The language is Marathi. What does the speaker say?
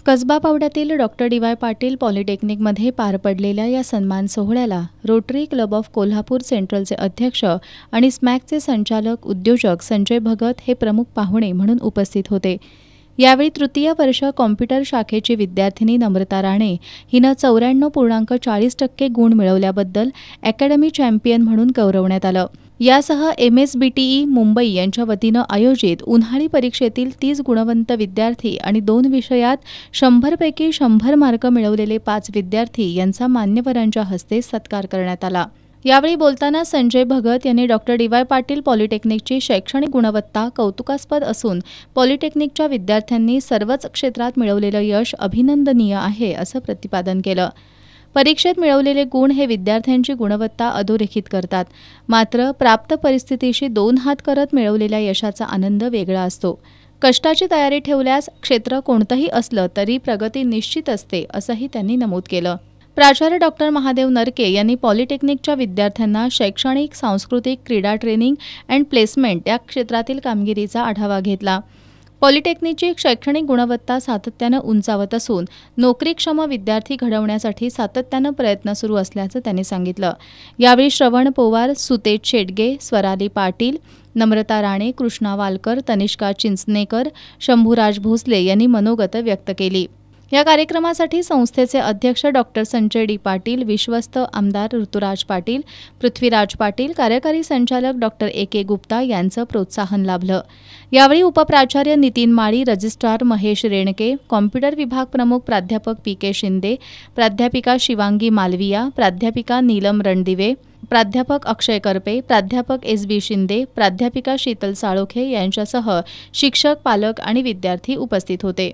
कसबा पावड्यातील डॉक्टर डी वाय पाटील पॉलिटेक्निकमध्ये पार पडलेल्या या सन्मान सोहळ्याला रोटरी क्लब ऑफ कोल्हापूर सेंट्रलचे अध्यक्ष आणि स्मॅकचे संचालक उद्योजक संजय भगत हे प्रमुख पाहुणे म्हणून उपस्थित होते। यावेळी तृतीय वर्ष कॉम्प्युटर शाखेची विद्यार्थिनी नम्रता राणे हिनं 94.40% गुण मिळवल्याबद्दल अकॅडमी चॅम्पियन म्हणून गौरवण्यात आलं। यासह MSBTE मुंबई यांच्या वतीनं आयोजित उन्हाळी परीक्षेतील 30 गुणवंत विद्यार्थी आणि 2 विषयात 100 पैकी 100 मार्क मिळवलेले 5 विद्यार्थी यांचा मान्यवरांच्या हस्ते सत्कार करण्यात आला। यावेळी बोलताना संजय भगत यांनी डॉक्टर डी वाय पाटील पॉलिटेक्निकची शैक्षणिक गुणवत्ता कौतुकास्पद असून पॉलिटेक्निकच्या विद्यार्थ्यांनी सर्वच क्षेत्रात मिळवलेलं यश अभिनंदनीय आहे असं प्रतिपादन केलं। परीक्षेत मिळवलेले गुण हे विद्यार्थ्यांची गुणवत्ता अधोरेखित करतात, मात्र प्राप्त परिस्थितीशी 2 हात करत मिळवलेल्या यशाचा आनंद वेगळा असतो। कष्टाची तयारी ठेवल्यास क्षेत्र कोणतंही असलं तरी प्रगती निश्चित असते असंही त्यांनी नमूद केलं। प्राचार्य डॉक्टर महादेव नरके यांनी पॉलिटेक्निकच्या विद्यार्थ्यांना शैक्षणिक, सांस्कृतिक, क्रीडा ट्रेनिंग अँड प्लेसमेंट या क्षेत्रातील कामगिरीचा आढावा घेतला। पॉलिटेक्निकची शैक्षणिक गुणवत्ता सातत्यानं उंचावत असून नोकरीक्षम विद्यार्थी घडवण्यासाठी सातत्यानं प्रयत्न सुरू असल्याचं त्यांनी सांगितलं। यावेळी श्रवण पोवार, सुतेज शेडगे, स्वराली पाटील, नम्रता राणे, कृष्णा वालकर, तनिष्का चिंचनेकर, शंभूराज भोसले यांनी मनोगत व्यक्त केली। या कार्यक्रमासाठी संस्थेचे अध्यक्ष डॉक्टर संजय डी पाटील, विश्वस्त आमदार ऋतुराज पाटील, पृथ्वीराज पाटील, कार्यकारी संचालक डॉक्टर AK गुप्ता यांचं प्रोत्साहन लाभलं। यावेळी उपप्राचार्य नितीन माळी, रजिस्ट्रार महेश रेणके, कॉम्प्युटर विभाग प्रमुख प्राध्यापक PK शिंदे, प्राध्यापिका शिवांगी मालविया, प्राध्यापिका नीलम रणदिवे, प्राध्यापक अक्षय करपे, प्राध्यापक SB शिंदे, प्राध्यापिका शीतल साळोखे यांच्यासह शिक्षक, पालक आणि विद्यार्थी उपस्थित होते।